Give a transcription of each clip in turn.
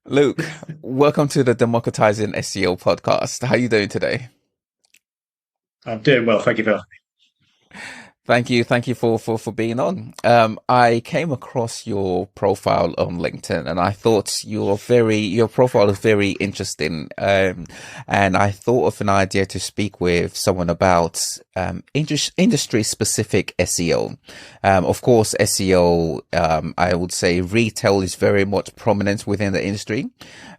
Luke, welcome to the Democratizing SEO podcast. How are you doing today? I'm doing well, thank you for. Thank you for being on. I came across your profile on LinkedIn, and I thought your profile is very interesting. And I thought of an idea to speak with someone about industry specific SEO. Of course, SEO, I would say retail is very much prominent within the industry,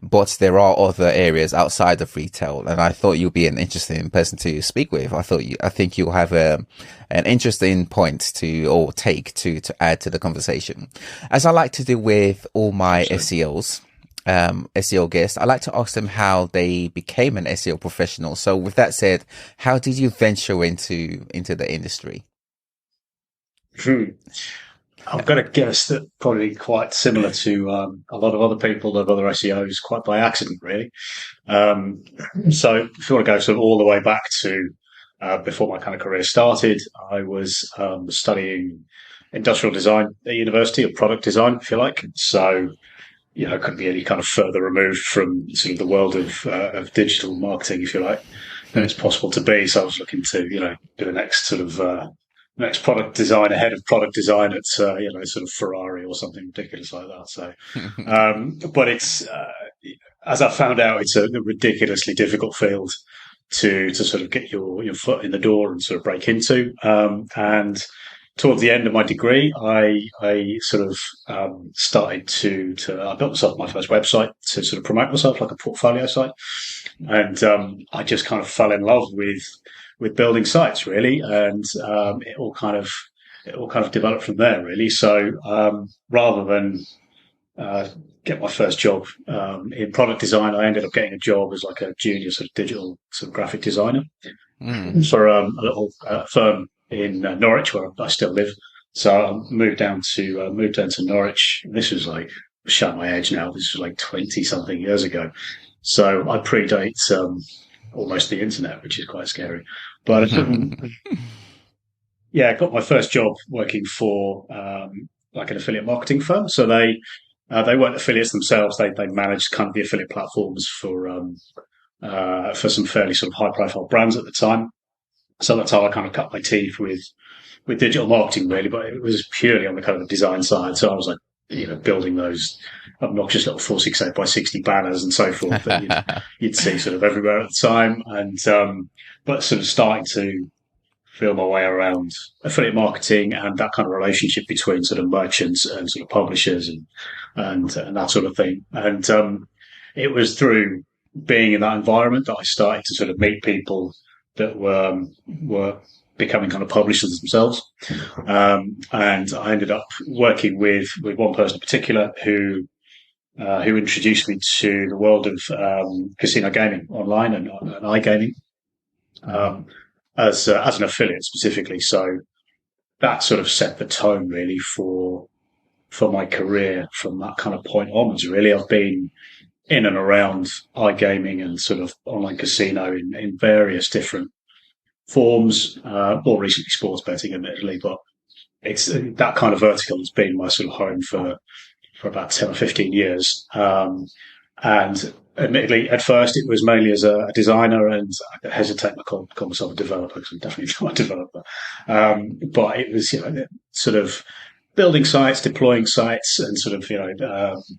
but there are other areas outside of retail, and I thought you'd be an interesting person to speak with. I think you'll have an interesting point to add to the conversation. As I like to do with all my SEOs, SEO guests, I like to ask them how they became an SEO professional. So with that said, how did you venture into the industry? Hmm. I've got to guess that probably quite similar to a lot of other people, of other SEOs, quite by accident, really. Um, so if you want to go sort of all the way back to before my kind of career started, I was studying industrial design at university, or product design, if you like. So, couldn't be any kind of further removed from sort of the world of digital marketing, if you like, than it's possible to be. So I was looking to, do the next sort of next product design ahead of product design at sort of Ferrari or something ridiculous like that. So, but it's as I found out, it's a ridiculously difficult field to sort of get your foot in the door and sort of break into. And towards the end of my degree, I sort of started to I built myself my first website to sort of promote myself, like a portfolio site, and I just kind of fell in love with building sites, really, and it all kind of developed from there, really. So rather than get my first job in product design, I ended up getting a job as like a junior sort of digital sort of graphic designer Mm. for a little firm in Norwich, where I still live. So I moved down to Norwich. This was like, show my age now. This was like 20 something years ago. So I predate almost the internet, which is quite scary. But yeah, I got my first job working for like an affiliate marketing firm. So they weren't affiliates themselves. They managed kind of the affiliate platforms for some fairly sort of high profile brands at the time. So that's how I kind of cut my teeth with digital marketing, really. But it was purely on the kind of the design side. So I was like, building those obnoxious little 468 by 60 banners and so forth that you'd see sort of everywhere at the time. And but sort of starting to feel my way around affiliate marketing and that kind of relationship between sort of merchants and sort of publishers and that sort of thing. And it was through being in that environment that I started to sort of meet people that were becoming kind of publishers themselves. And I ended up working with one person in particular who introduced me to the world of casino gaming online and iGaming. Um, as an affiliate specifically. So that sort of set the tone really for my career from that kind of point onwards. Really, I've been in and around iGaming and sort of online casino in various different forms. More recently, sports betting, admittedly, but it's that kind of vertical has been my sort of home for about 10 or 15 years. And admittedly, at first, it was mainly as a designer, and I hesitate to call myself a developer because I'm definitely not a developer. But it was, sort of building sites, deploying sites, and sort of,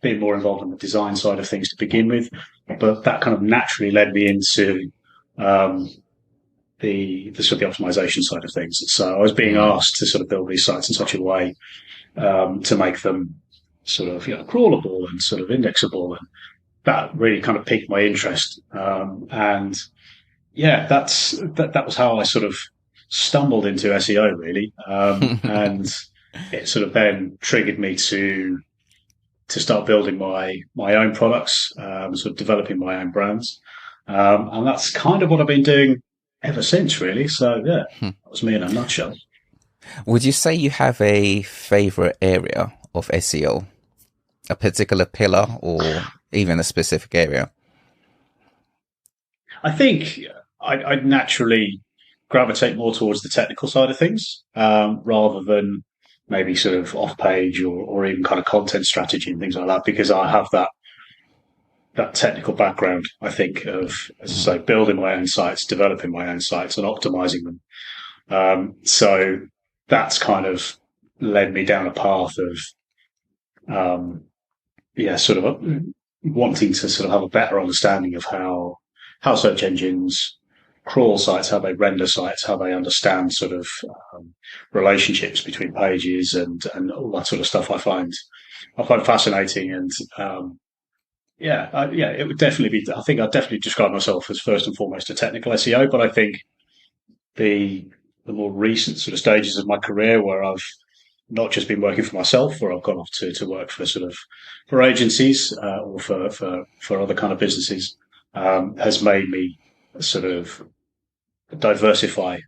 being more involved in the design side of things to begin with. But that kind of naturally led me into the sort of the optimization side of things. So I was being asked to sort of build these sites in such a way to make them sort of, crawlable and sort of indexable, and that really kind of piqued my interest. And yeah, that was how I sort of stumbled into SEO, really. And it sort of then triggered me to start building my own products, sort of developing my own brands. And that's kind of what I've been doing ever since, really. So yeah, that was me in a nutshell. Would you say you have a favorite area of SEO, a particular pillar, or even a specific area? I think I'd naturally gravitate more towards the technical side of things, rather than maybe sort of off page or even kind of content strategy and things like that, because I have that. that technical background, I think, of, as I say, building my own sites, developing my own sites, and optimizing them. So that's kind of led me down a path of, sort of wanting to sort of have a better understanding of how search engines crawl sites, how they render sites, how they understand sort of relationships between pages, and all that sort of stuff. I find fascinating, and it would definitely be. I think I'd definitely describe myself as first and foremost a technical SEO, but I think the more recent sort of stages of my career where I've not just been working for myself, where I've gone off to work for for agencies or for other kind of businesses, has made me sort of diversify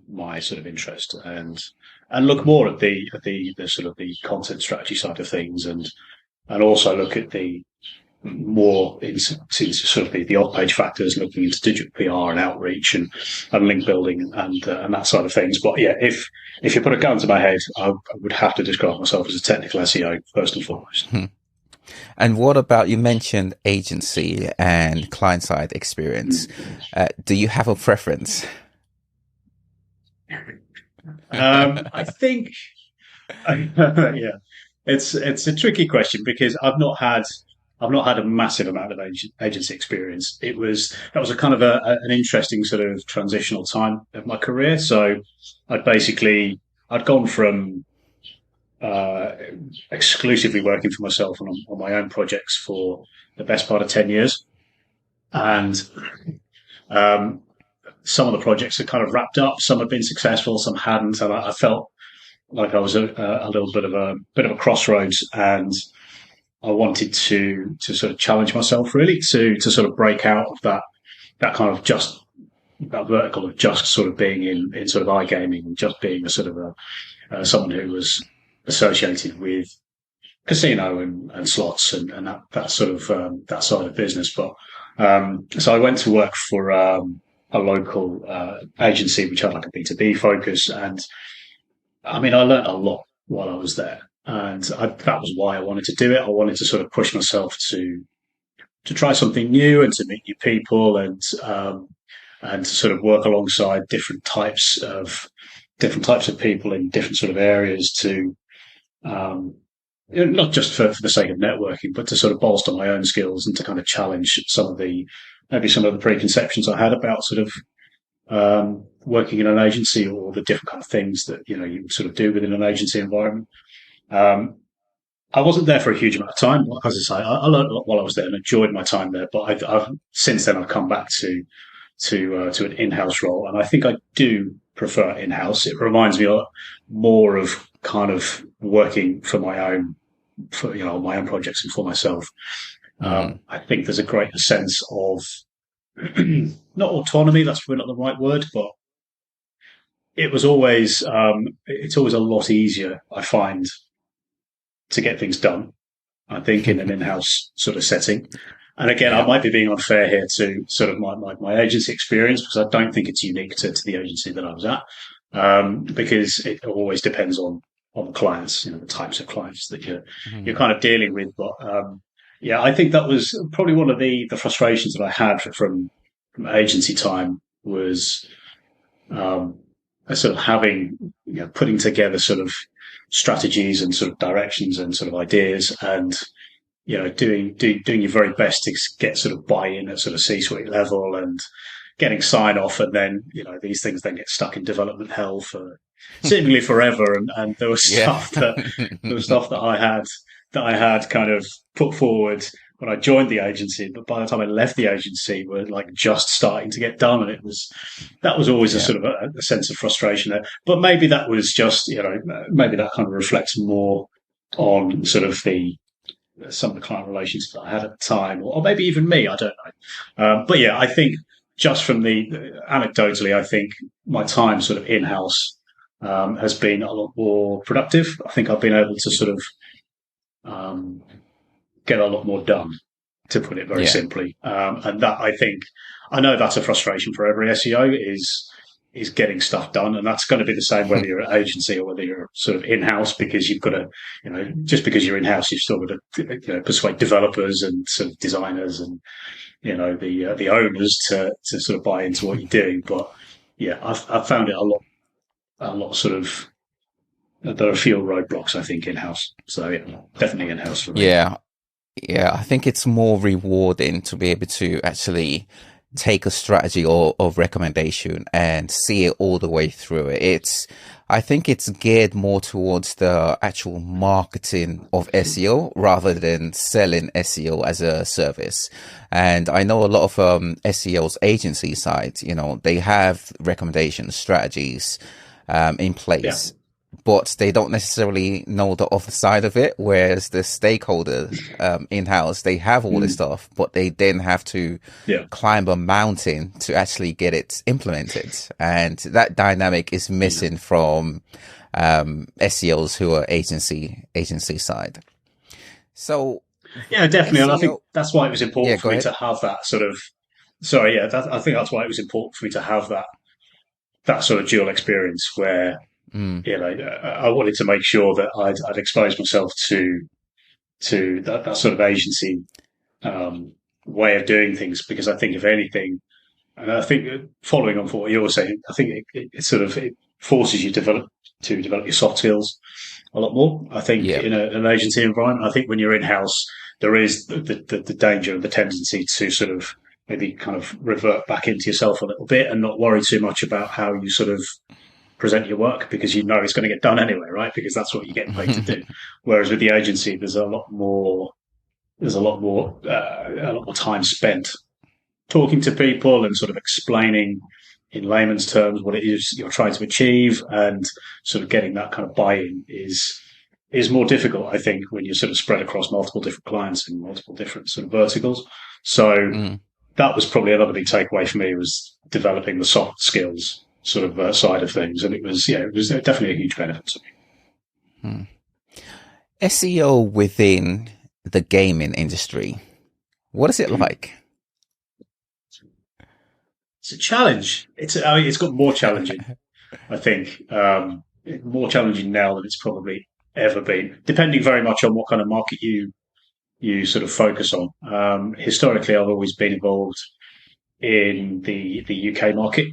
my sort of interest and look more at the sort of the content strategy side of things, and also look at the more into sort of the off-page factors, looking into digital PR and outreach and link building and that side of things. But yeah, if you put a gun to my head, I would have to describe myself as a technical SEO first and foremost. And what about, you mentioned agency and client-side experience. Do you have a preference? I think, yeah, it's a tricky question because I've not had a massive amount of agency experience. That was a kind of an interesting sort of transitional time of my career. So I'd gone from exclusively working for myself on my own projects for the best part of 10 years. And some of the projects had kind of wrapped up. Some had been successful, some hadn't. And I felt like I was a little bit of a crossroads, and I wanted to sort of challenge myself, really, to sort of break out of that kind of that vertical of just sort of being in sort of iGaming and just being a sort of someone who was associated with casino and slots and that sort of that side of business. But so I went to work for a local agency which had like a B2B focus, and I mean, I learned a lot while I was there. And that was why I wanted to do it. I wanted to sort of push myself to try something new and to meet new people, and to sort of work alongside different types of people in different sort of areas to, not just for the sake of networking, but to sort of bolster my own skills and to kind of challenge some of the preconceptions I had about sort of working in an agency, or the different kind of things that you would sort of do within an agency environment. I wasn't there for a huge amount of time. As I say, I learned a lot while I was there and enjoyed my time there. But I've since then I've come back to an in-house role, and I think I do prefer in-house. It reminds me a lot more of kind of working for my own projects and for myself. I think there's a greater sense of not autonomy. That's probably not the right word, but it's always a lot easier, I find, to get things done, I think, in an in-house sort of setting. And again, I might be being unfair here to sort of my agency experience, because I don't think it's unique to the agency that I was at, because it always depends on the clients, the types of clients that you're kind of dealing with. But I think that was probably one of the frustrations that I had from agency time, was sort of having, putting together sort of strategies and sort of directions and sort of ideas, and doing your very best to get sort of buy-in at sort of C-suite level and getting sign off, and then these things then get stuck in development hell for seemingly forever. And there was stuff that I had kind of put forward when I joined the agency, but by the time I left the agency, were like just starting to get done, and that was always a sort of a sense of frustration there. But maybe that was just maybe that kind of reflects more on sort of some of the client relations that I had at the time, or maybe even me, I don't know. But yeah, I think just from anecdotally, I think my time sort of in-house has been a lot more productive. I think I've been able to sort of get a lot more done, to put it very simply. And that, I know that's a frustration for every SEO, is is getting stuff done, and that's going to be the same whether you're an agency or whether you're sort of in-house, because you've got to, just because you're in-house, you've still got to persuade developers and sort of designers and the owners to sort of buy into what you do. But yeah, I've found it a lot sort of, there are fewer roadblocks, I think, in-house. So yeah, definitely in-house for me. Yeah, I think it's more rewarding to be able to actually take a strategy or recommendation and see it all the way through it. I think it's geared more towards the actual marketing of SEO rather than selling SEO as a service. And I know a lot of SEOs agency side, they have recommendation strategies in place. But they don't necessarily know the other side of it, whereas the stakeholders in-house, they have all this stuff, but they then have to climb a mountain to actually get it implemented. And that dynamic is missing from SEOs who are agency side. So yeah, definitely. And I think that's why it was important for me ahead. to have that sort of, I think that's why it was important for me to have that sort of dual experience where, I wanted to make sure that I'd exposed myself to that sort of agency way of doing things, because I think if anything, and I think following on from what you're saying, I think it forces you to develop your soft skills a lot more. I think in an agency environment, I think when you're in-house, there is the danger and the tendency to sort of maybe kind of revert back into yourself a little bit and not worry too much about how you sort of present your work, because it's going to get done anyway, right? Because that's what you're getting paid to do. Whereas with the agency, there's a lot more time spent talking to people and sort of explaining in layman's terms what it is you're trying to achieve, and sort of getting that kind of buy-in is more difficult, I think, when you're sort of spread across multiple different clients and multiple different sort of verticals. So that was probably another big takeaway for me, was developing the soft skills sort of side of things, and it was definitely a huge benefit to me. SEO within the gaming industry, what is it like? It's a challenge. It's got more challenging, I think, more challenging now than it's probably ever been, depending very much on what kind of market you sort of focus on. Historically, I've always been involved in the UK market.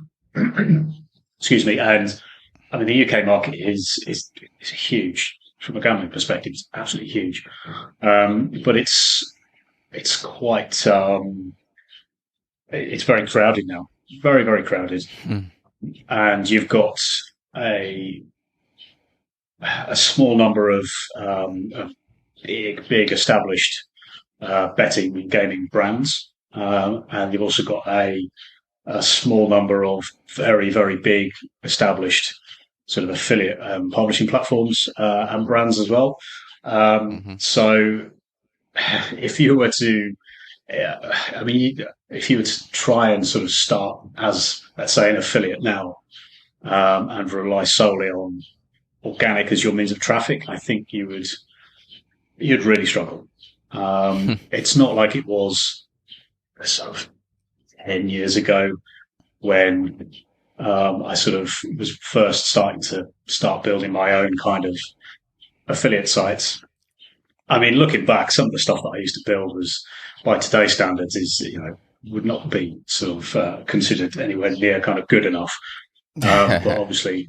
Excuse me. And I mean, the UK market is huge from a gambling perspective. It's absolutely huge. But it's quite, it's very crowded now. Very, very crowded. And you've got a small number of big established betting and gaming brands. And you've also got a small number of very, very big established sort of affiliate publishing platforms and brands as well. So if you were to, if you were to try and sort of start as, let's say, an affiliate now, and rely solely on organic as your means of traffic, I think you'd really struggle. It's not like it was sort of 10 years ago when I sort of was first starting to building my own kind of affiliate sites. I mean, looking back, some of the stuff that I used to build was, by today's standards, would not be sort of considered anywhere near kind of good enough. But obviously,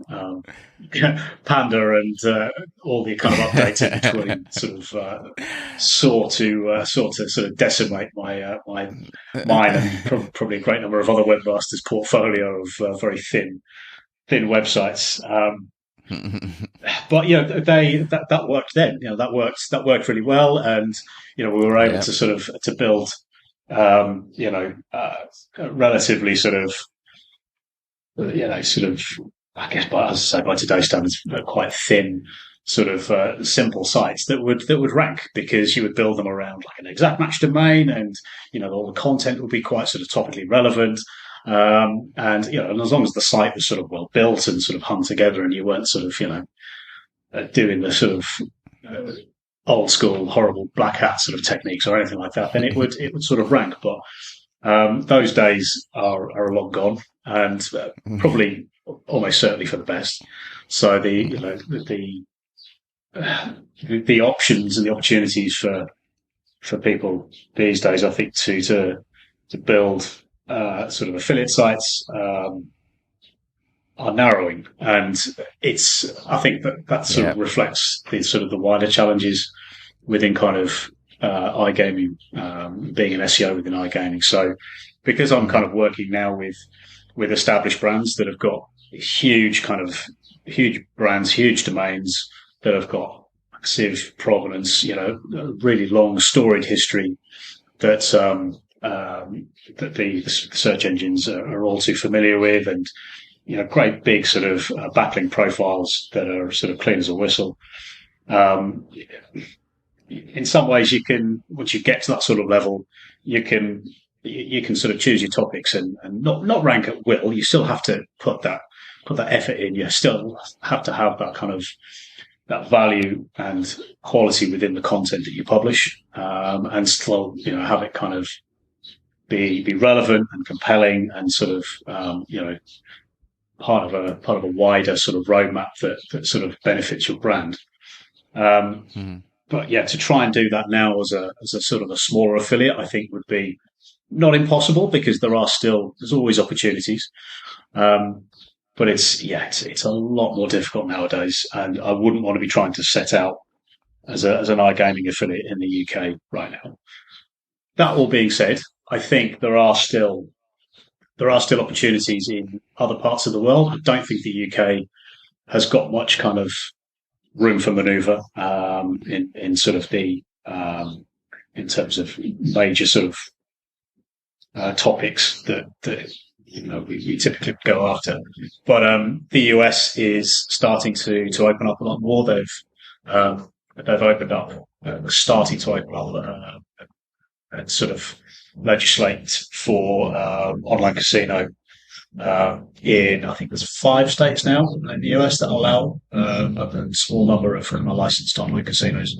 Panda and all the kind of updates in between sort of sought to sort of decimate mine and probably a great number of other webmasters' portfolio of very thin websites. But that worked then. That worked really well, and we were able to sort of to build relatively sort of I guess, by today's standards, quite thin, sort of simple sites that would rank, because you would build them around like an exact match domain, and all the content would be quite sort of topically relevant, and as long as the site was sort of well built and sort of hung together, and you weren't sort of doing the sort of old school horrible black hat sort of techniques or anything like that, then it would sort of rank. But those days are long gone, and probably almost certainly for the best. So the options and the opportunities for people these days, I think, to build sort of affiliate sites are narrowing, and I think that sort of reflects the sort of the wider challenges within kind of iGaming, being an SEO within iGaming. So because I'm kind of working now with established brands that have got huge brands, huge domains that have got massive provenance, really long storied history that that the search engines are all too familiar with, and great big sort of backlink profiles that are sort of clean as a whistle. In some ways, you can, once you get to that sort of level, you can sort of choose your topics and not rank at will. You still have to put that effort in. You still have to have that kind of that value and quality within the content that you publish, and still have it kind of be relevant and compelling and sort of part of a wider sort of roadmap that sort of benefits your brand. But yeah, to try and do that now as a sort of a smaller affiliate, I think would be not impossible, because there's always opportunities. But it's a lot more difficult nowadays, and I wouldn't want to be trying to set out as an iGaming affiliate in the UK right now. That all being said, I think there are still opportunities in other parts of the world. I don't think the UK has got much kind of room for manoeuvre in sort of the in terms of major sort of topics that we typically go after. But the US is starting to open up a lot more. They've opened up, starting to open up and sort of legislate for online casino in, I think there's 5 states now in the US that allow a small number of licensed online casinos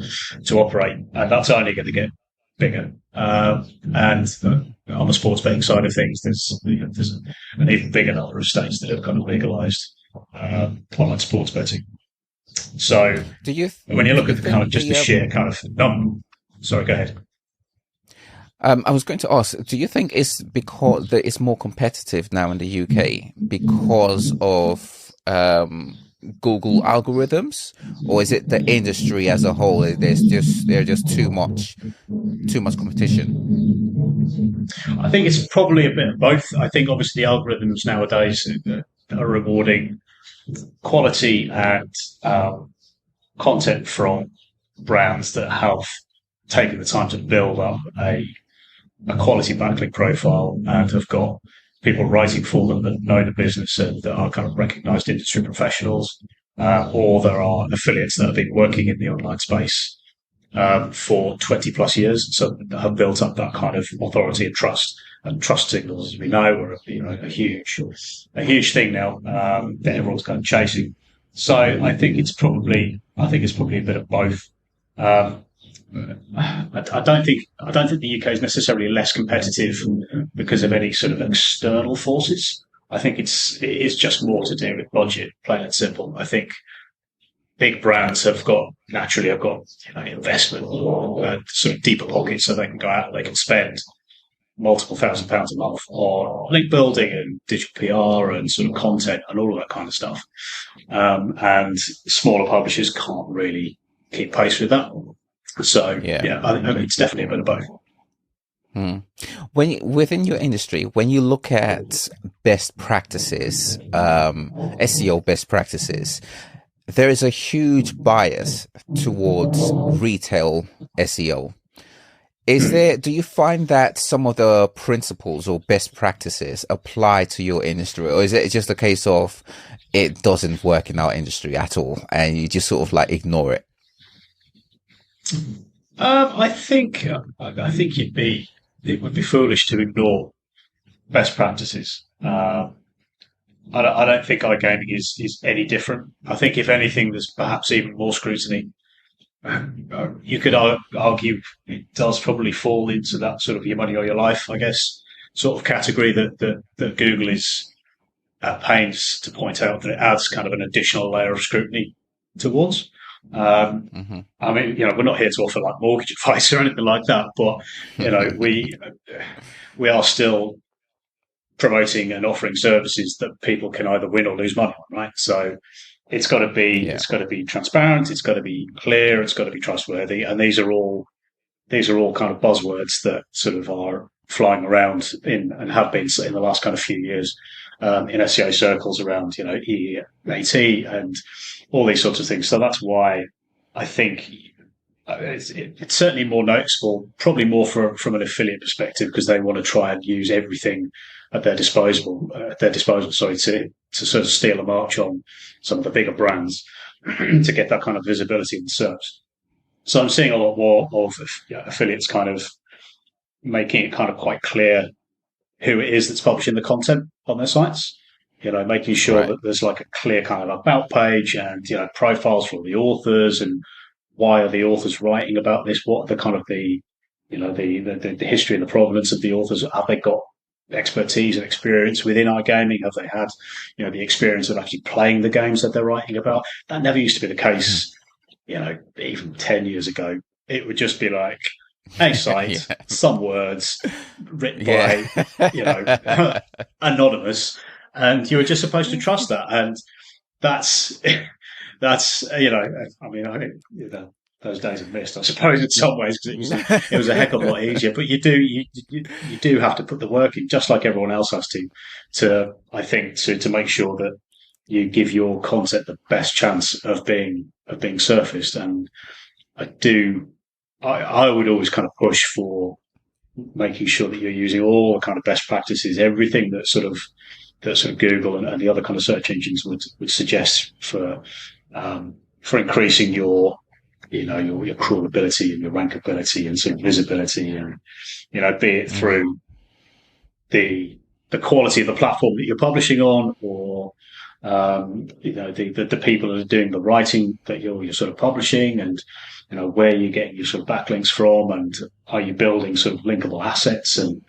to operate, and that's only going to get bigger. And on the sports betting side of things, there's an even bigger number of states that have kind of legalized online sports betting. So when you look at the kind of just the sheer kind of number, sorry, go ahead. I was going to ask, do you think it's because it's more competitive now in the UK because of Google algorithms, or is it the industry as a whole? There's just too much competition. I think it's probably a bit of both. I think obviously the algorithms nowadays are rewarding quality and content from brands that have taken the time to build up a quality backlink profile and have got people writing for them that know the business and that are kind of recognized industry professionals, or there are affiliates that have been working in the online space for 20 plus years, so have built up that kind of authority and trust. And trust signals, as we know, are a huge thing now that everyone's kind of chasing. So I think it's probably a bit of both. I don't think the UK is necessarily less competitive because of any sort of external forces. I think it is just more to do with budget, plain and simple. I think big brands have got investment or sort of deeper pockets, so they can go out and they can spend multiple £1,000s a month on link building and digital PR and sort of content and all of that kind of stuff. And smaller publishers can't really keep pace with that. So I think it's definitely a bit of both. Within your industry, when you look at best practices, SEO best practices, there is a huge bias towards retail SEO. Do you find that some of the principles or best practices apply to your industry, or is it just a case of it doesn't work in our industry at all and you just sort of like ignore it? I think it would be foolish to ignore best practices. I don't think iGaming is any different. I think if anything, there's perhaps even more scrutiny. You could argue it does probably fall into that sort of your money or your life, I guess, sort of category that Google is at pains to point out that it adds kind of an additional layer of scrutiny towards. I mean, we're not here to offer like mortgage advice or anything like that, but we are still promoting and offering services that people can either win or lose money on, right? So it's got to be transparent, it's got to be clear, it's got to be trustworthy, and these are all kind of buzzwords that sort of are flying around and have been in the last kind of few years in SEO circles around EAT and all these sorts of things. So that's why I think it's certainly more noticeable, probably more from an affiliate perspective, because they want to try and use everything at their disposal. Sorry, to sort of steal a march on some of the bigger brands to get that kind of visibility in search. So I'm seeing a lot more of affiliates kind of making it kind of quite clear who it is that's publishing the content on their sites. Making sure that there's like a clear kind of about page and profiles for the authors and why are the authors writing about this? What are the kind of the history and the provenance of the authors? Have they got expertise and experience within iGaming? Have they had the experience of actually playing the games that they're writing about? That never used to be the case. Even 10 years ago, it would just be like a site, some words written by anonymous, and you were just supposed to trust that. And that's I mean, I think those days are missed, I suppose, in some ways, because it was a heck of a lot easier. But you do have to put the work in, just like everyone else has to I think to make sure that you give your content the best chance of being surfaced. And I would always kind of push for making sure that you're using all the kind of best practices, everything that sort of Google and the other kind of search engines would suggest for increasing your crawlability and your rankability and sort of visibility, and be it through the quality of the platform that you're publishing on, or the people that are doing the writing that you're sort of publishing, and where you're getting your sort of backlinks from, and are you building sort of linkable assets, and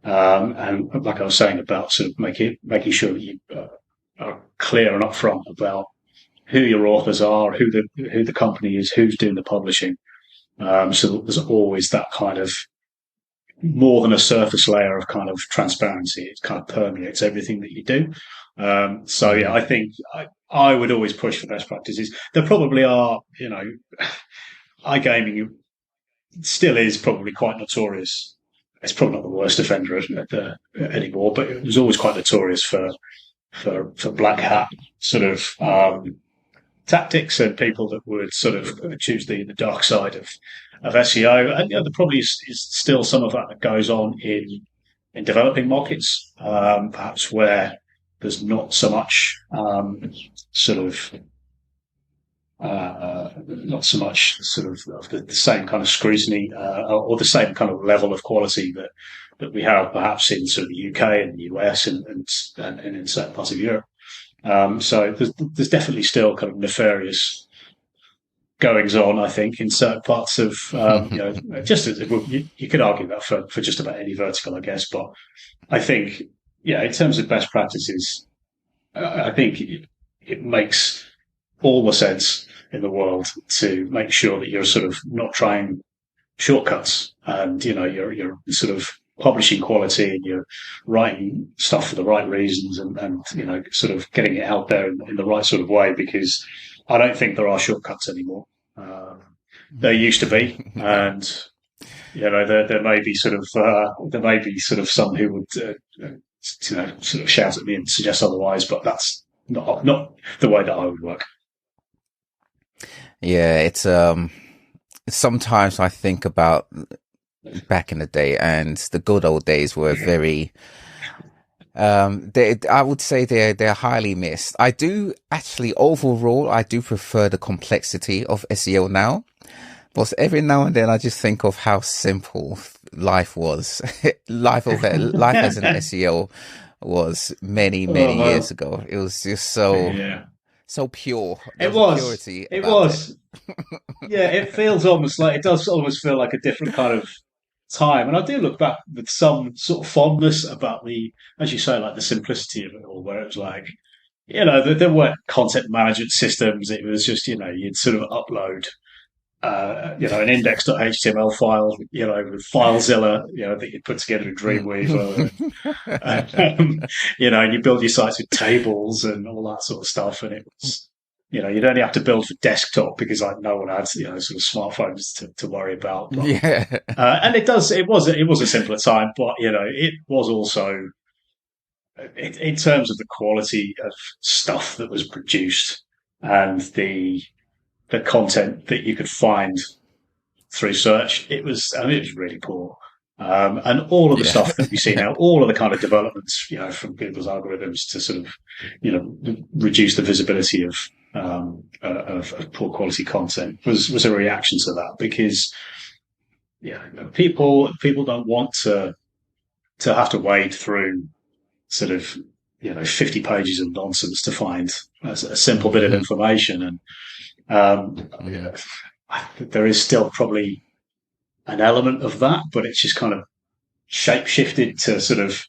like I was saying about sort of making sure that you are clear and upfront about who your authors are, who the company is, who's doing the publishing. So that there's always that kind of more than a surface layer of kind of transparency. It kind of permeates everything that you do. So yeah, I think I would always push for best practices. There probably are, iGaming still is probably quite notorious. It's probably not the worst offender anymore, but it was always quite notorious for black hat sort of tactics and people that would sort of choose the dark side of SEO. And there probably is still some of that goes on in developing markets, perhaps where there's not so much not so much sort of the same kind of scrutiny or the same kind of level of quality that we have perhaps in sort of the UK and the US and in certain parts of Europe. So there's definitely still kind of nefarious goings on, I think, in certain parts of just as you could argue that for just about any vertical, I guess. But I think, in terms of best practices, I think it makes all the sense in the world to make sure that you're sort of not trying shortcuts, and you're sort of publishing quality and you're writing stuff for the right reasons, and sort of getting it out there in the right sort of way, because I don't think there are shortcuts anymore. There used to be, and there may be sort of some who would sort of shout at me and suggest otherwise, but that's not the way that I would work. Yeah, it's sometimes I think about back in the day, and the good old days were very I would say they're highly missed. I do actually overall I do prefer the complexity of SEO now, but every now and then I just think of how simple life was. life as an SEO was many years ago. It was just so pure. It was. Yeah, it feels almost like, it does almost feel like a different kind of time. And I do look back with some sort of fondness about the, as you say, like the simplicity of it all, where it was like, there weren't content management systems. It was just, you'd sort of upload, an index.html file, with FileZilla, that you put together in Dreamweaver, and you build your sites with tables and all that sort of stuff. And it was, you'd only have to build for desktop because like no one had, sort of smartphones to worry about. But, Yeah. and it was a simpler time, but it was also, in terms of the quality of stuff that was produced and the content that you could find through search, it was really poor. And all of the stuff that we see now, all of the kind of developments, from Google's algorithms to sort of, reduce the visibility of poor quality content was a reaction to that, because people don't want to have to wade through sort of 50 pages of nonsense to find a simple bit of information. And there is still probably an element of that, but it's just kind of shape shifted to sort of,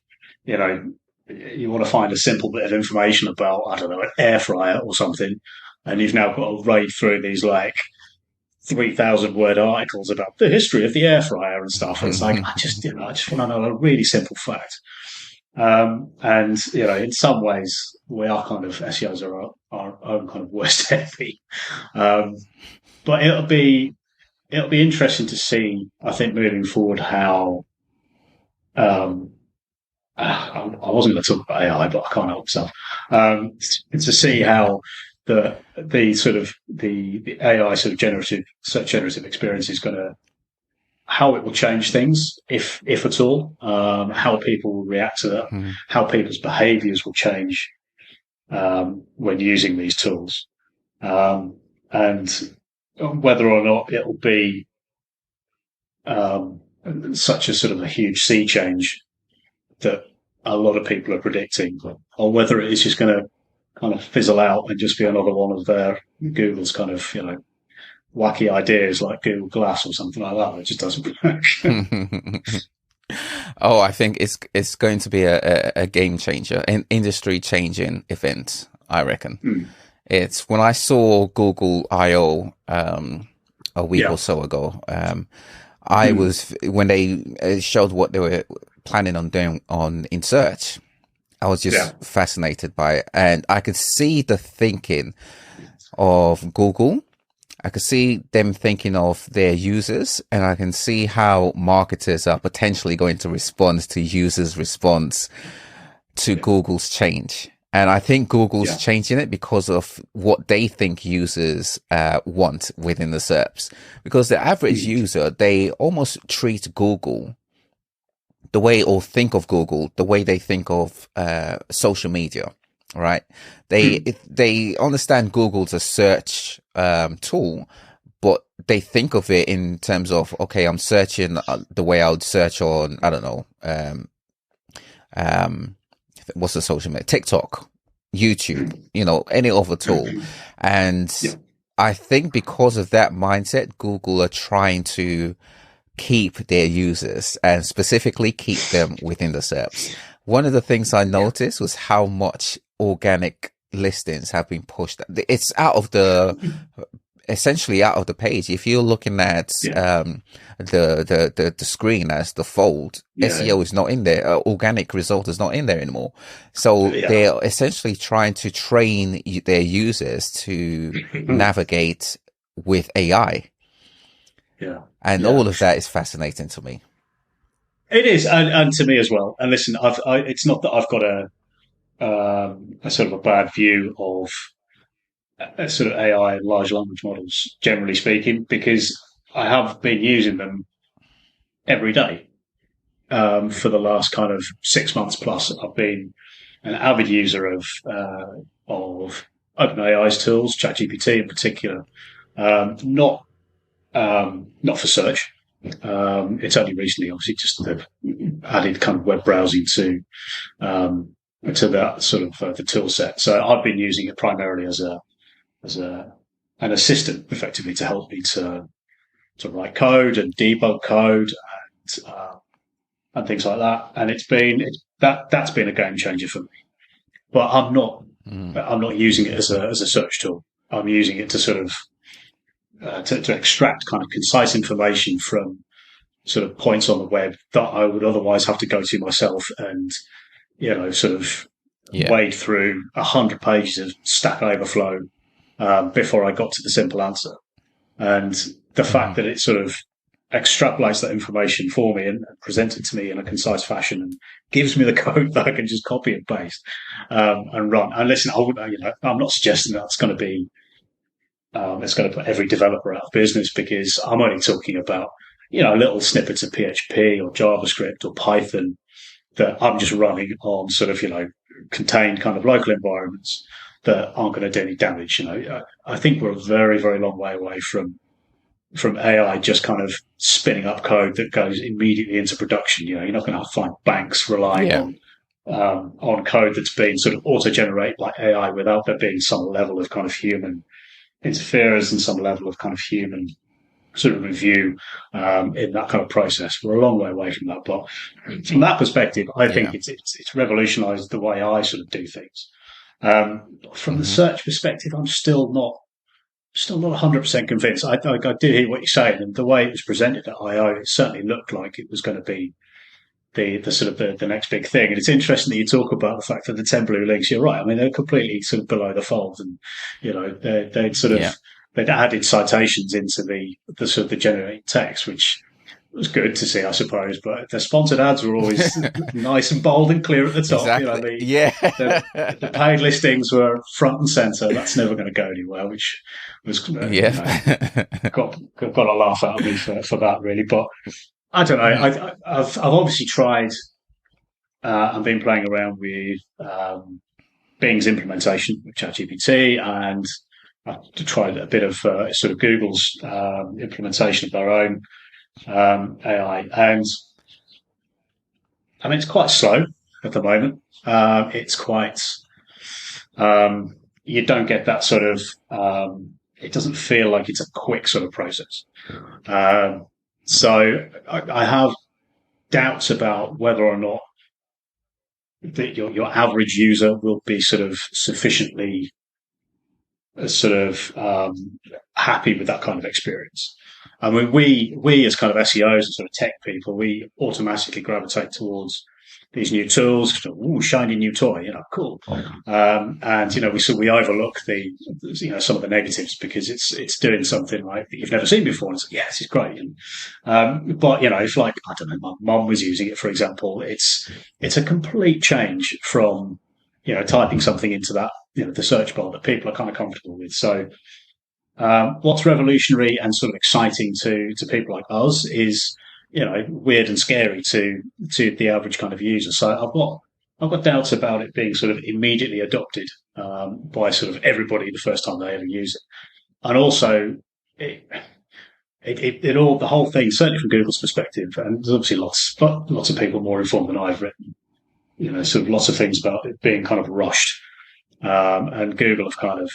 you want to find a simple bit of information about, I don't know, an air fryer or something, and you've now got to raid through these like 3,000 word articles about the history of the air fryer and stuff. And it's like, I just want to know a really simple fact. And in some ways, we are kind of, SEOs are our own kind of worst enemy. But it'll be interesting to see, I think, moving forward, how I wasn't going to talk about AI, but I can't help myself. To see how the sort of the AI sort of search generative experience is going to, how it will change things, if at all, how people will react to that, how people's behaviours will change when using these tools, and whether or not it'll be such a sort of a huge sea change that a lot of people are predicting, or whether it is just going to kind of fizzle out and just be another one of Google's kind of, wacky ideas like Google Glass or something like that. It just doesn't work. Oh, I think it's going to be a game changer, an industry changing event, I reckon. It's when I saw Google I/O a week or so ago. I was, when they showed what they were planning on doing in search, I was just fascinated by it, and I could see the thinking of Google. I could see them thinking of their users, and I can see how marketers are potentially going to respond to users' response to Google's change. And I think Google's changing it because of what they think users want within the SERPs. Because the average user, they almost treat Google the way, or think of Google the way they think of social media, right? They understand Google's a search tool, but they think of it in terms of, okay, I'm searching the way I would search on, I don't know, what's the social media? TikTok, YouTube, any other tool. And I think because of that mindset, Google are trying to keep their users, and specifically keep them within the SERPs. One of the things I noticed was how much organic listings have been pushed. It's essentially out of the page. If you're looking at the screen as the fold, SEO is not in there. Organic result is not in there anymore. So they're essentially trying to train their users to navigate with AI. And all of that is fascinating to me. It is, and to me as well. And listen, it's not that I've got a sort of a bad view of sort of AI and large language models, generally speaking, because I have been using them every day for the last kind of 6 months plus. I've been an avid user of OpenAI's tools, ChatGPT in particular, not for search. It's only recently, obviously, just they've added kind of web browsing to that sort of the tool set. So I've been using it primarily as an assistant, effectively, to help me to write code and debug code, and things like that. And that's been a game changer for me. But I'm not using it as a search tool. I'm using it to sort of to extract kind of concise information from sort of points on the web that I would otherwise have to go to myself and, sort of wade through 100 pages of Stack Overflow before I got to the simple answer. And the fact that it sort of extrapolates that information for me and presents it to me in a concise fashion and gives me the code that I can just copy and paste and run. And listen, I'm not suggesting that's going to be it's going to put every developer out of business, because I'm only talking about little snippets of PHP or JavaScript or Python that I'm just running on sort of contained kind of local environments that aren't going to do any damage. I think we're a very, very long way away from AI just kind of spinning up code that goes immediately into production. You're not going to find banks relying on code that's been sort of auto-generated by AI without there being some level of kind of human interference and some level of kind of human sort of review in that kind of process. We're a long way away from that. But from that perspective, I think it's revolutionized the way I sort of do things. From the search perspective, I'm still not 100% convinced. I did hear what you're saying, and the way it was presented at I/O, it certainly looked like it was going to be the sort of the next big thing. And it's interesting that you talk about the fact that the 10 blue links. You're right. I mean, they're completely sort of below the fold, and they'd sort of they'd added citations into the sort of the generated text, which was good to see, I suppose. But the sponsored ads were always nice and bold and clear at the top. Exactly. The paid listings were front and center. That's never going to go anywhere, which was got a laugh out of me for that, really. But I don't know. I've obviously tried and been playing around with Bing's implementation of ChatGPT, and I've tried a bit of sort of Google's implementation of their own AI, and I mean it's quite slow at the moment. It's quite you don't get that sort of it doesn't feel like it's a quick sort of process. So I have doubts about whether or not that your average user will be sort of sufficiently happy with that kind of experience. I mean, we as kind of SEOs and sort of tech people, we automatically gravitate towards these new tools. Ooh, shiny new toy, cool. And we overlook some of the negatives because it's doing something like that you've never seen before. And it's like, yeah, this is great. And but if like I don't know, my mum was using it, for example, it's a complete change from typing something into that the search bar that people are kind of comfortable with. So what's revolutionary and sort of exciting to people like us is weird and scary to the average kind of user. So I've got doubts about it being sort of immediately adopted by sort of everybody the first time they ever use it. And also the whole thing, certainly from Google's perspective, and there's obviously lots of people more informed than I've written, sort of lots of things about it being kind of rushed. And Google have kind of,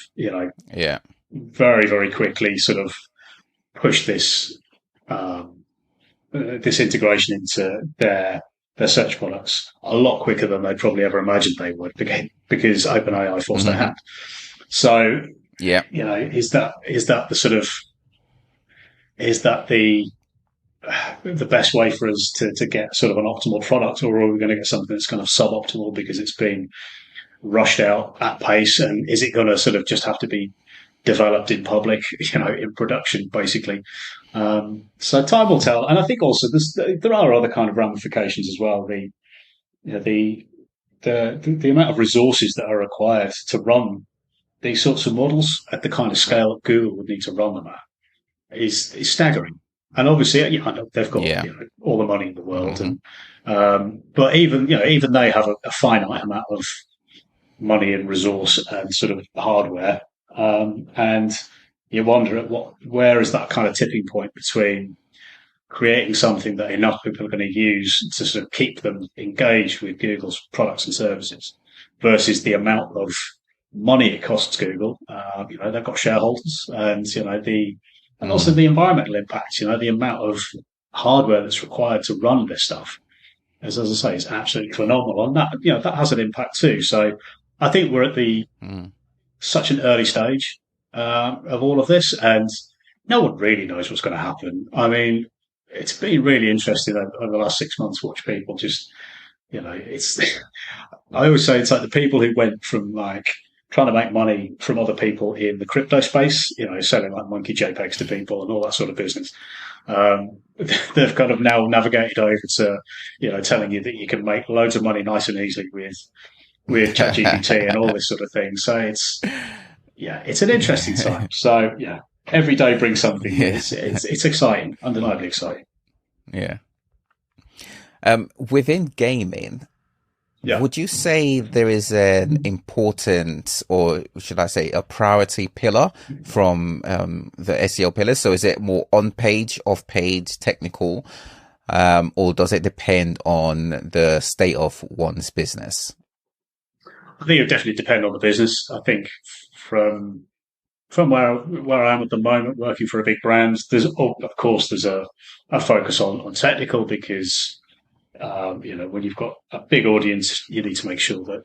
very, very quickly sort of pushed this this integration into their search products a lot quicker than they probably ever imagined they would, because OpenAI forced their hand. So, is that the sort of the best way for us to get sort of an optimal product, or are we going to get something that's kind of suboptimal because it's been rushed out at pace? And is it going to sort of just have to be developed in public, in production, basically? So time will tell. And I think also there are other kind of ramifications as well. The amount of resources that are required to run these sorts of models at the kind of scale that Google would need to run them at is staggering. And obviously, they've got all the money in the world, and but even they have a finite amount of money and resource and sort of hardware, and you wonder where is that kind of tipping point between creating something that enough people are going to use to sort of keep them engaged with Google's products and services versus the amount of money it costs Google. They've got shareholders, and and also the environmental impact. The amount of hardware that's required to run this stuff, as I say, is absolutely phenomenal. And that, that has an impact too. So I think we're at such an early stage of all of this, and no one really knows what's going to happen. I mean, it's been really interesting over the last 6 months. Watch people just, it's. I always say it's like the people who went from like trying to make money from other people in the crypto space, selling like monkey JPEGs to people and all that sort of business. They've kind of now navigated over to, telling you that you can make loads of money nice and easily with ChatGPT and all this sort of thing. So it's an interesting time. So every day brings something. Yeah. It's exciting, undeniably exciting. Yeah. Within gaming, Yeah. would you say there is an important, or should I say a priority pillar from the SEO pillars? So is it more on page, off page, technical, or does it depend on the state of one's business? I think it would definitely depend on the business. I think from where I am at the moment, working for a big brand, there's a focus on technical because when you've got a big audience, you need to make sure that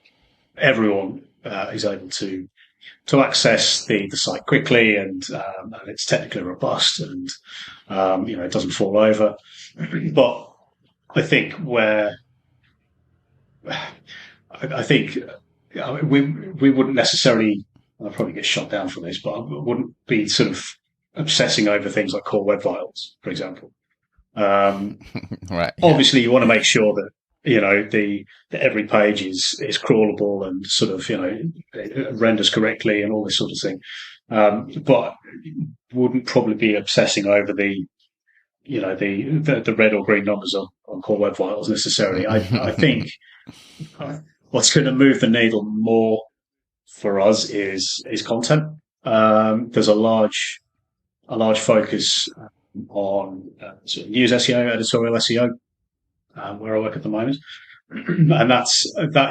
everyone is able to access the site quickly and it's technically robust and it doesn't fall over. But I think we wouldn't necessarily. I'll probably get shot down for this, but I wouldn't be sort of obsessing over things like core web vitals, for example. Right. Yeah. Obviously, you want to make sure that that every page is crawlable and sort of it renders correctly and all this sort of thing. But wouldn't probably be obsessing over the red or green numbers on core web vitals necessarily. I think what's going to move the needle more for us is content. There's a large focus on sort of news SEO, editorial SEO, where I work at the moment, and that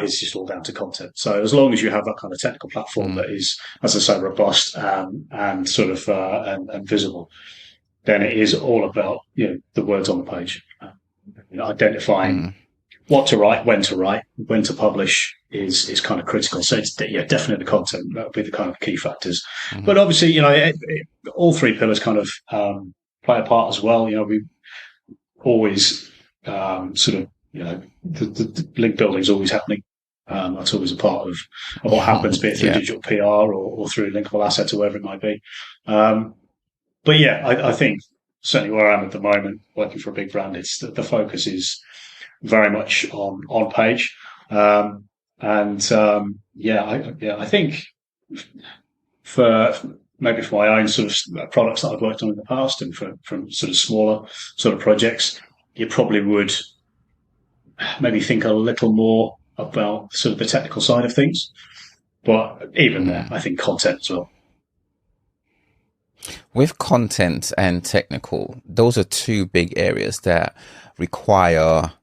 is just all down to content. So as long as you have that kind of technical platform that is, as I say, robust and sort of and visible, then it is all about the words on the page, identifying what to write, when to publish is kind of critical. So it's definitely the content that would be the kind of key factors. But obviously, all three pillars kind of play a part as well. We always sort of the link building is always happening. That's always a part of what happens, be it through digital PR or through linkable assets or whatever it might be. But I think certainly where I am at the moment, working for a big brand, it's the focus is very much on page. I think for my own sort of products that I've worked on in the past and from sort of smaller sort of projects, you probably would maybe think a little more about sort of the technical side of things. But even there, I think content as well. With content and technical, those are two big areas that require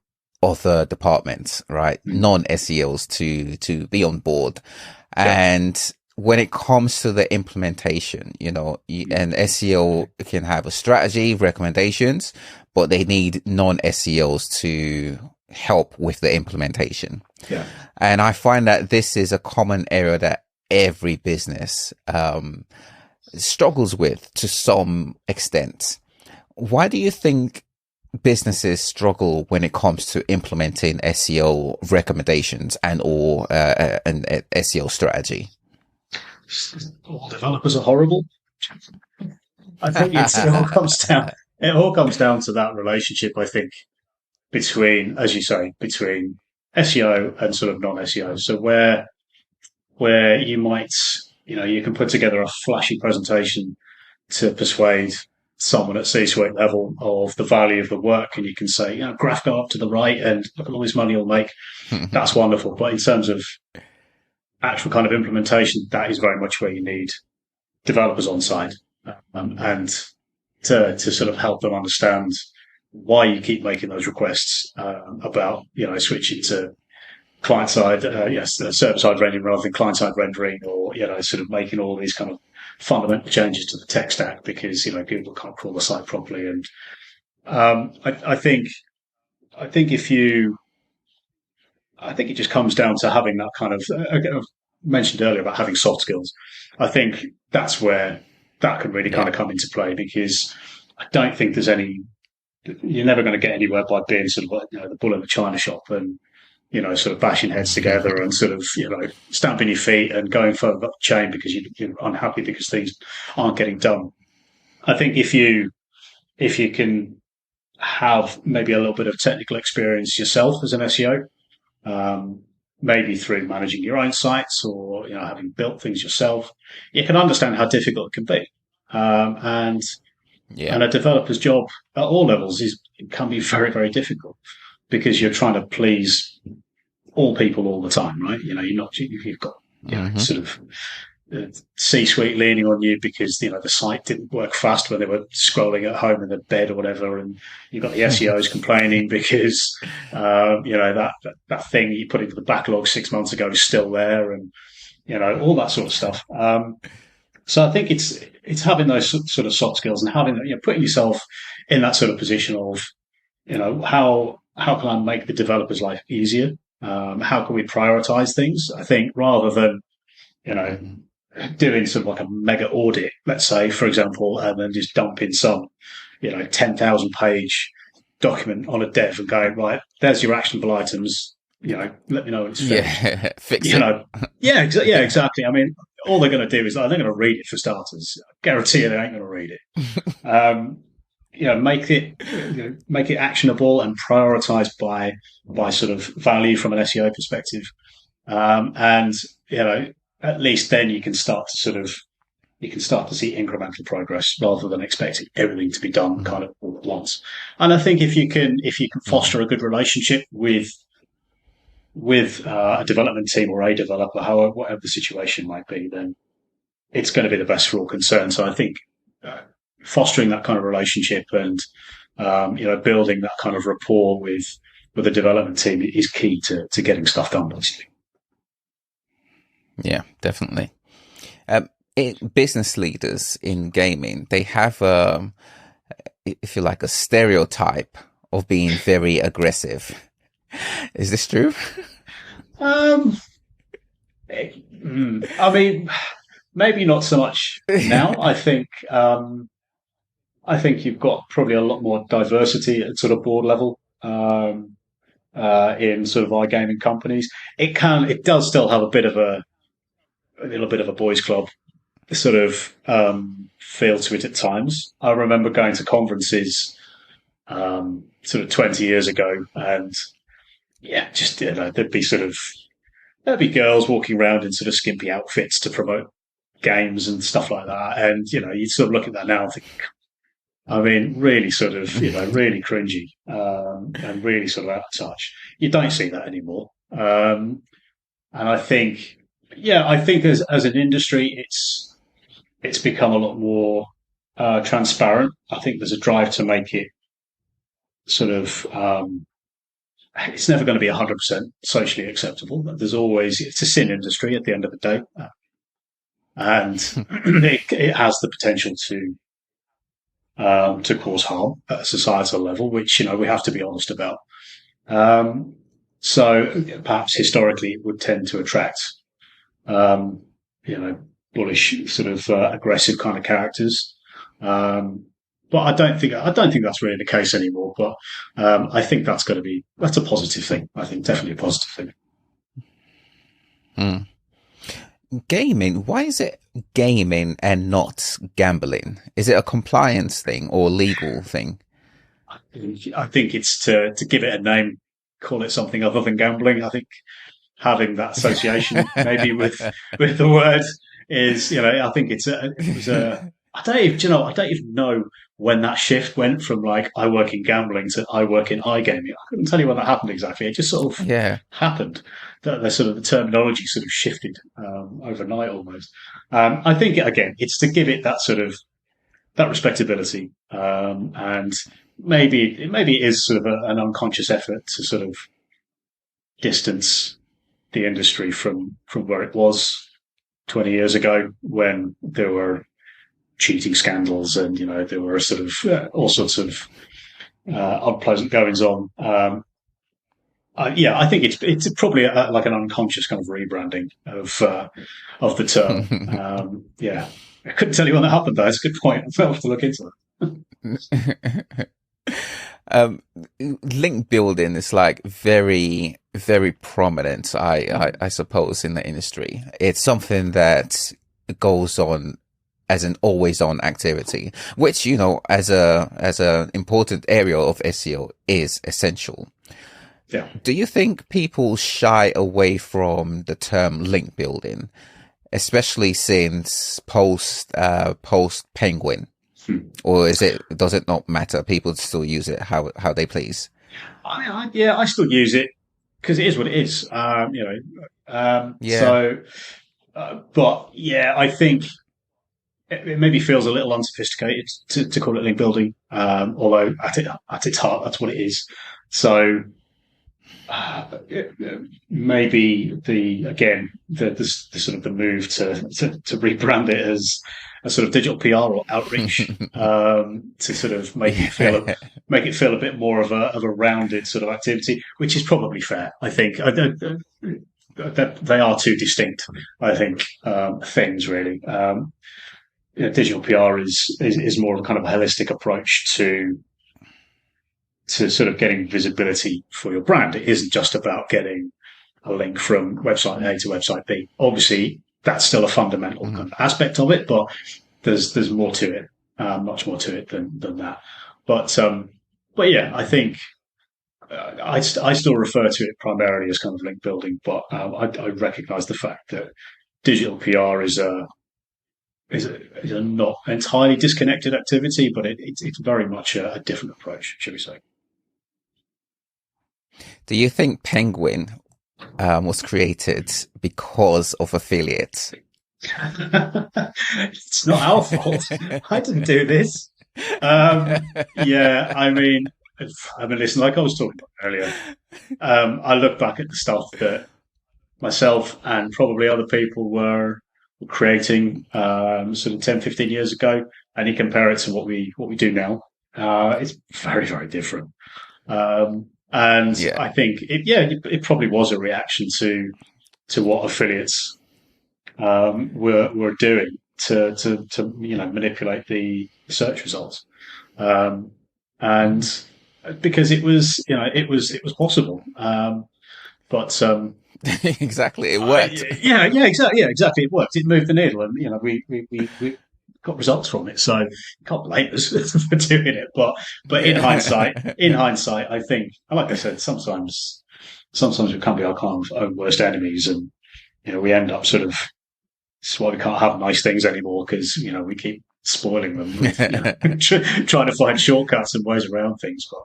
other departments, right? Non-SEOs to be on board. And when it comes to the implementation, an SEO can have a strategy, recommendations, but they need non-SEOs to help with the implementation. Yeah. And I find that this is a common area that every business struggles with to some extent. Why do you think businesses struggle when it comes to implementing SEO recommendations and an SEO strategy? All developers are horrible. I think it all comes down to that relationship, I think, between, as you say, between SEO and sort of non-SEO. So where you might, you can put together a flashy presentation to persuade someone at C-suite level of the value of the work, and you can say, graph go up to the right and look at all this money you'll make. That's wonderful. But in terms of actual kind of implementation, that is very much where you need developers on site and to sort of help them understand why you keep making those requests about, switching to client-side, server-side rendering rather than client-side rendering, or, sort of making all these kind of fundamental changes to the tech stack because, Google can't crawl the site properly. And I think if you, I think it just comes down to having that kind of, I mentioned earlier about having soft skills. I think that's where that can really kind Yeah. of come into play, because I don't think there's any, you're never going to get anywhere by being sort of like, the bull in the china shop and, sort of bashing heads together and sort of, stamping your feet and going further up the chain because you're unhappy because things aren't getting done. I think if you can have maybe a little bit of technical experience yourself as an SEO, maybe through managing your own sites or having built things yourself, you can understand how difficult it can be. And Yeah. a developer's job at all levels can be very, very difficult because you're trying to please all people all the time, right? You've got sort of C-suite leaning on you because the site didn't work fast when they were scrolling at home in their bed or whatever, and you've got the SEOs complaining because that thing you put into the backlog 6 months ago is still there, and all that sort of stuff. So I think it's having those sort of soft skills and having putting yourself in that sort of position of how can I make the developer's life easier? How can we prioritize things? I think rather than doing sort of like a mega audit, let's say, for example, and then just dumping some 10,000 page document on a dev and going, right, there's your actionable items. Let me know when it's finished. Yeah. Fix it. Yeah, exactly. I mean, all they're going to do is they're going to read it for starters. I guarantee you they ain't going to read it. Make it actionable and prioritized by sort of value from an SEO perspective. And at least then you can start to see incremental progress rather than expecting everything to be done kind of all at once. And I think if you can foster a good relationship with a development team or a developer, whatever the situation might be, then it's going to be the best for all concerned. So I think fostering that kind of relationship and building that kind of rapport with the development team is key to getting stuff done, basically. Yeah, definitely. Business leaders in gaming, they have, if you like, a stereotype of being very aggressive. Is this true? I mean, maybe not so much now. I think you've got probably a lot more diversity at sort of board level in sort of iGaming companies. It does still have a little bit of a boys' club sort of feel to it at times. I remember going to conferences sort of 20 years ago, and there'd be girls walking around in sort of skimpy outfits to promote games and stuff like that, and you'd sort of look at that now and think, I mean, really sort of really cringy and really sort of out of touch. You don't see that anymore, and I think as an industry, it's become a lot more transparent. I think there's a drive to make it sort of. It's never going to be 100% socially acceptable. It's a sin industry at the end of the day, and it has the potential to cause harm at a societal level, which we have to be honest about. So perhaps historically, it would tend to attract bullish, sort of aggressive kind of characters. But I don't think that's really the case anymore. But I think that's a positive thing. I think definitely a positive Hmm. thing. Gaming. Why is it gaming and not gambling? Is it a compliance thing or legal thing? I think it's to give it a name, call it something other than gambling. I think having that association maybe with the word is, I think I don't even know when that shift went from like I work in gambling to I work in iGaming. I couldn't tell you when that happened exactly. It just sort of happened. The terminology sort of shifted overnight almost. I think again, it's to give it that sort of that respectability, and maybe it is sort of an unconscious effort to sort of distance the industry from where it was 20 years ago when there were cheating scandals and there were sort of all sorts of unpleasant goings on. Yeah, I think it's probably like an unconscious kind of rebranding of the term. Yeah, I couldn't tell you when that happened though. It's a good point. I'll have to look into it. um, Link building is like very, very prominent, I suppose, in the industry. It's something that goes on as an always on activity, which, you know, as a important area of SEO is essential. Yeah. Do you think people shy away from the term link building, especially since post Penguin? Or does it not matter? People still use it how they please. Yeah, I still use it because it is what it is. Yeah. But yeah, I think it maybe feels a little unsophisticated to call it link building. Although at its heart, that's what it is. So maybe the sort of the move to rebrand it as a sort of digital PR or outreach to sort of make it feel a bit more of a rounded sort of activity, which is probably fair. I think that they are two distinct, I think, things really. Digital PR is more of a kind of a holistic approach to sort of getting visibility for your brand. It isn't just about getting a link from website A to website B. Obviously, that's still a fundamental kind of aspect of it, but there's more to it, much more to it than that. But yeah, I think I still refer to it primarily as kind of link building, but I recognise the fact that digital PR is a not entirely disconnected activity, but it's very much a different approach, should we say? Do you think Penguin was created because of affiliates? It's not our fault. I didn't do this. Yeah, I mean, listen, like I was talking about earlier, I look back at the stuff that myself and probably other people were creating sort of 10, 15 years ago, and you compare it to what we do now. It's very, very different. And Yeah. I think it probably was a reaction to what affiliates were doing to manipulate the search results, and because it was possible, but Exactly, it worked. exactly, it worked. It moved the needle, and we got results from it. So you can't blame us for doing it. But in hindsight, I think, like I said, sometimes we can't be our kind of own worst enemies, and we end up sort of. It's why we can't have nice things anymore because we keep spoiling them, with, trying to find shortcuts and ways around things. But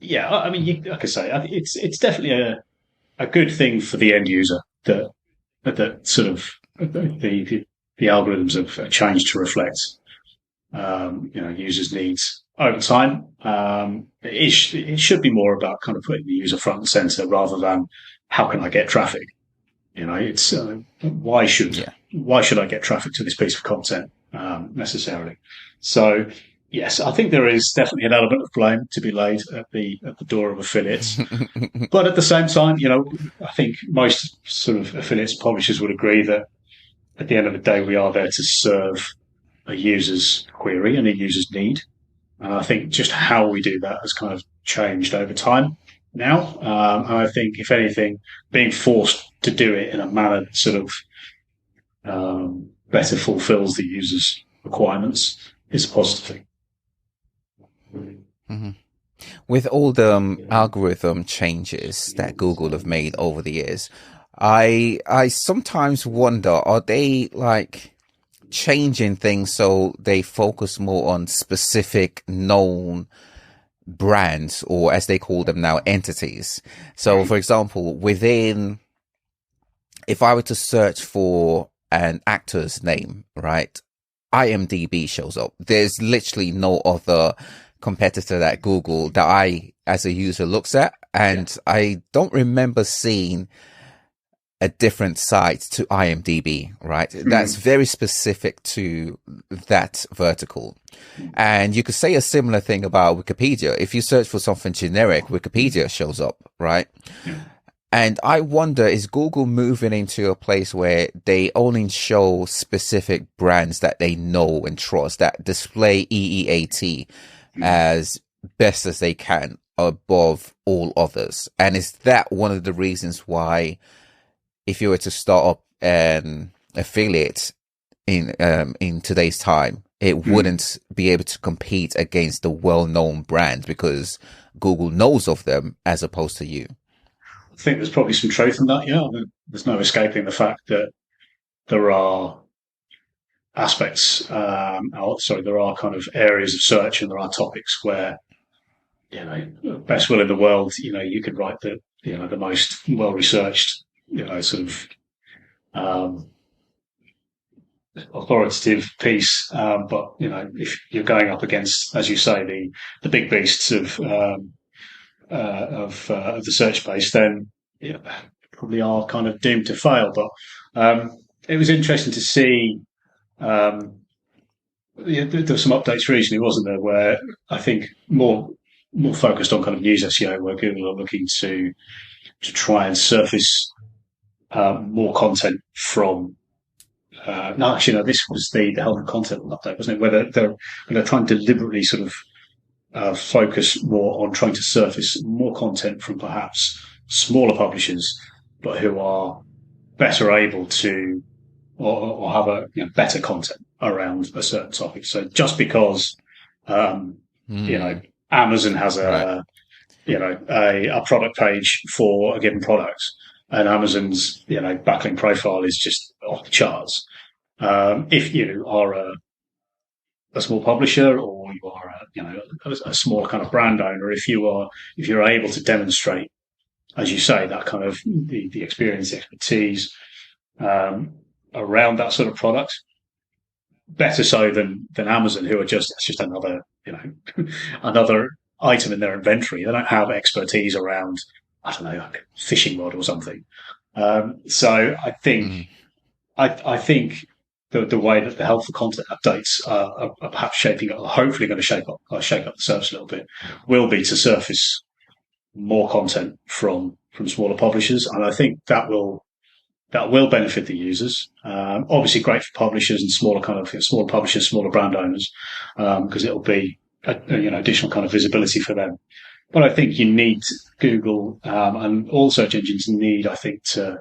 yeah, I mean, like I say, it's definitely a good thing for the end user that sort of the algorithms have changed to reflect users' needs over time. It should be more about kind of putting the user front and center rather than how can I get traffic. It's why should I get traffic to this piece of content necessarily? So yes, I think there is definitely an element of blame to be laid at the door of affiliates, but at the same time, I think most sort of affiliates and publishers would agree that at the end of the day, we are there to serve a user's query and a user's need. And I think just how we do that has kind of changed over time now. And I think, if anything, being forced to do it in a manner that sort of better fulfills the user's requirements is a positive thing. Mm-hmm. With all the algorithm changes that Google have made over the years, I sometimes wonder, are they like changing things so they focus more on specific known brands, or as they call them now, entities? So for example, if I were to search for an actor's name, right, IMDb shows up. There's literally no other competitor that Google that I as a user looks at, and I don't remember seeing a different site to IMDb, right? That's very specific to that vertical. And you could say a similar thing about Wikipedia. If you search for something generic, Wikipedia shows up, right? And I wonder, is Google moving into a place where they only show specific brands that they know and trust, that display EEAT as best as they can above all others? And is that one of the reasons why, if you were to start up an affiliate in today's time, it wouldn't be able to compete against the well-known brands because Google knows of them as opposed to you? I think there's probably some truth in that. Yeah, there's no escaping the fact that there are aspects, there are kind of areas of search, and there are topics where, best will in the world, you could write the most well-researched, sort of authoritative piece, but if you're going up against, as you say, the big beasts of the search space, then probably are kind of doomed to fail. But it was interesting to see. There were some updates recently, wasn't there, where I think more focused on kind of news SEO, where Google are looking to try and surface more content from. No, actually, no. This was the health and content update, wasn't it? Where they're trying to deliberately sort of focus more on trying to surface more content from perhaps smaller publishers, but who are better able to or have a better content around a certain topic. So just because Amazon has a product page for a given product, and Amazon's backlink profile is just off the charts. If you are a small publisher, or you are a small kind of brand owner, if you're able to demonstrate, as you say, that kind of the experience, the expertise around that sort of product, better so than Amazon, who are just another another item in their inventory. They don't have expertise around, I don't know, like a fishing rod or something. So I think I think the way that the helpful content updates are perhaps shaping up, hopefully going to shake up the surface a little bit, will be to surface more content from smaller publishers, and I think that will benefit the users. Obviously, great for publishers and smaller publishers, smaller brand owners, because it'll be additional kind of visibility for them. But I think you need Google and all search engines need, I think, to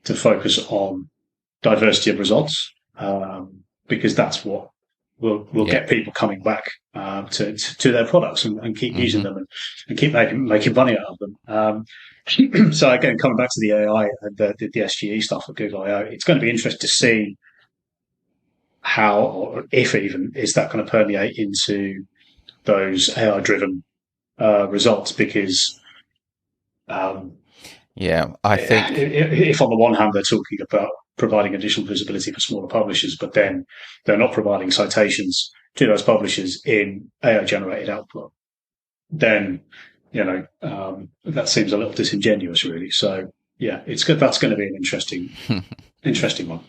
focus on diversity of results, because that's what will get people coming back to their products and keep using them and keep making money out of them. So again, coming back to the AI and the SGE stuff at Google I/O, it's going to be interesting to see how, or if even, is that going to permeate into those AI-driven results, because I think if on the one hand they're talking about providing additional visibility for smaller publishers, but then they're not providing citations to those publishers in AI-generated output, then that seems a little disingenuous, really. So yeah, it's good. That's going to be an interesting one.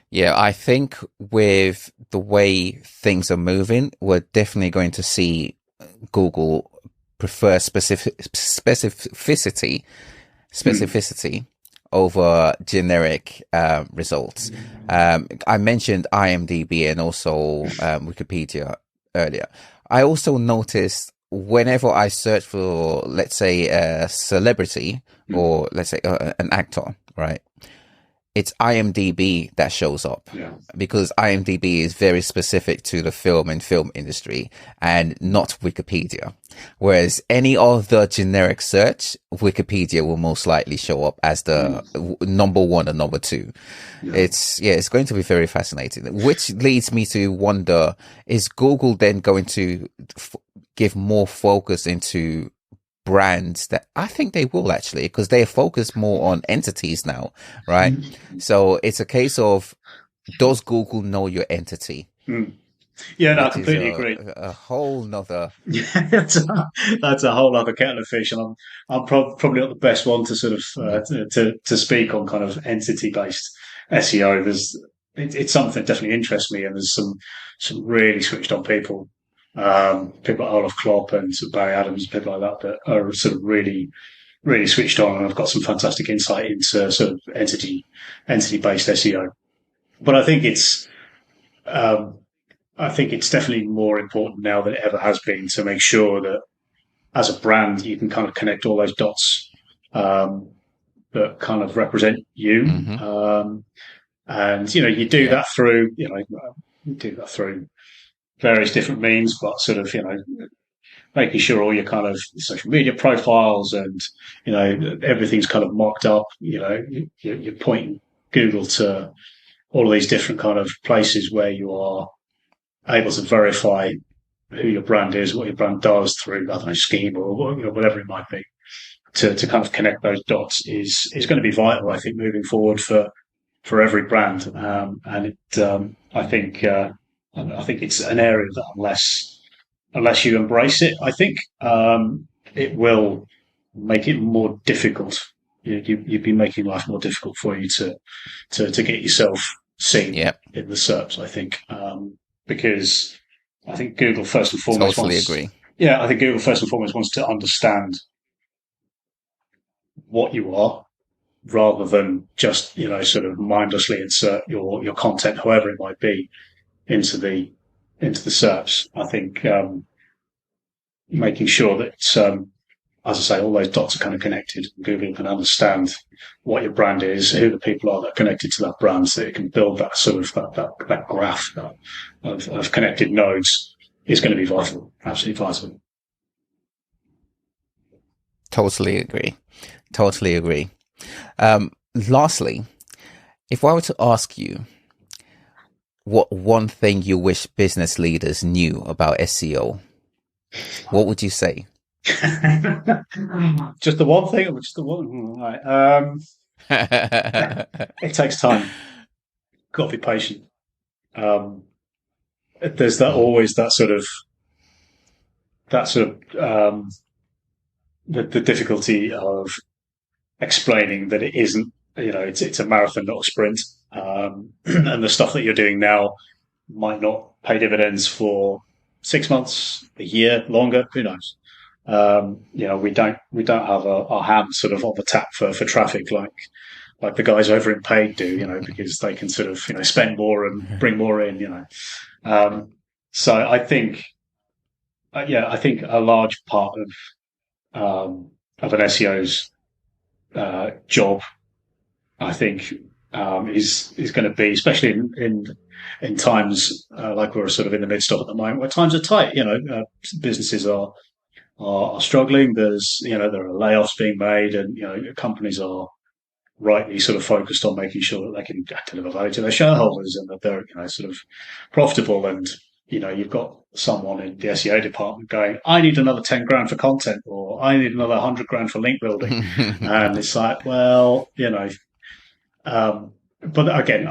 Yeah, I think with the way things are moving, we're definitely going to see Google prefer specificity over generic results. I mentioned IMDb and also Wikipedia earlier. I also noticed whenever I search for, let's say, a celebrity or let's say an actor, right? It's IMDb that shows up, because IMDb is very specific to the film and film industry and not Wikipedia. Whereas any other generic search, Wikipedia will most likely show up as the number one and number two. Yeah. It's going to be very fascinating, which leads me to wonder, is Google then going to give more focus into brands? That I think they will, actually, because they focus more on entities now, right? So it's a case of, does Google know your entity? Yeah, no, I which is completely agree. a whole nother. Yeah, that's a whole other kettle of fish, and probably not the best one to sort of Mm, to speak on kind of entity based SEO. It's something that definitely interests me, and there's some really switched on people, people like Olaf Klopp and sort of Barry Adams, people like that are sort of really switched on, and I've got some fantastic insight into sort of entity based SEO. But um, I think it's definitely more important now than it ever has been to make sure that as a brand you can kind of connect all those dots um, that kind of represent you. hmm And you do Yeah. that through you do that through various different means, but sort of making sure all your kind of social media profiles and everything's kind of mocked up. You're pointing Google to all of these different kind of places where you are able to verify who your brand is, what your brand does through, I don't know, scheme or whatever it might be, to kind of connect those dots is going to be vital, I think, moving forward for every brand. I think it's an area that unless you embrace it, I think it will make it more difficult. You'd be making life more difficult for you to get yourself seen Yeah. in the SERPs, I think, because I think Google first and foremost Totally wants, agree. yeah, I think Google first and foremost wants to understand what you are rather than just, sort of mindlessly insert your content, however it might be, into the SERPs. I think making sure that, as I say, all those dots are kind of connected. Google can understand what your brand is, who the people are that are connected to that brand, so it can build that sort of that graph of connected nodes is going to be vital, absolutely vital. Totally agree. Totally agree. Lastly, if I were to ask you what one thing you wish business leaders knew about SEO, what would you say? Just the one thing, just the one. Right. It takes time. Got to be patient. Um, there's that Mm, always that sort of the difficulty of explaining that it isn't. It's a marathon, not a sprint. And the stuff that you're doing now might not pay dividends for 6 months, a year, longer. Who knows? We don't have our hands sort of on the tap for traffic like the guys over in paid do. Because they can sort of spend more and bring more in. So I think I think a large part of an SEO's job, I think, is going to be, especially in times like we're sort of in the midst of at the moment, where times are tight. Businesses are struggling. There are layoffs being made, and companies are rightly sort of focused on making sure that they can deliver value to their shareholders and that they're sort of profitable. And you've got someone in the SEO department going, I need another 10 grand for content, or I need another 100 grand for link building. And it's like, well, but again,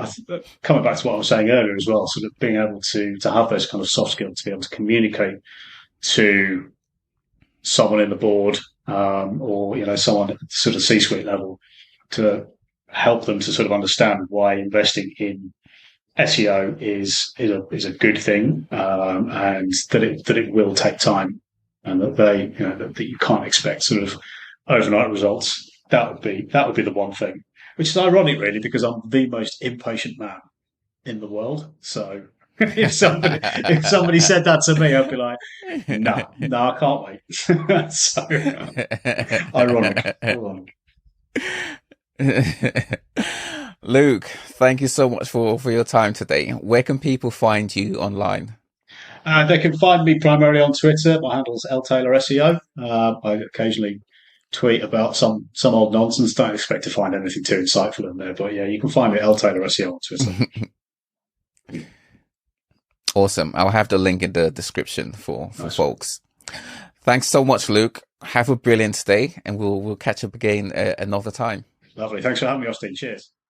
coming back to what I was saying earlier as well, sort of being able to have those kind of soft skills to be able to communicate to someone in the board, or someone at sort of C-suite level, to help them to sort of understand why investing in SEO is a good thing, and that it will take time, and that that you can't expect sort of overnight results. That would be the one thing, which is ironic, really, because I'm the most impatient man in the world. So if somebody said that to me, I'd be like, no, I can't wait. So ironic. Luke, thank you so much for your time today. Where can people find you online? They can find me primarily on Twitter. My handle's LTaylorSEO. I occasionally tweet about some old nonsense. Don't expect to find anything too insightful in there, but yeah, you can find me at LTaylorSEO on Twitter. Awesome. I'll have the link in the description for Nice. folks. Thanks so much, Luke. Have a brilliant day, and we'll catch up again another time. Lovely. Thanks for having me, Austine. Cheers.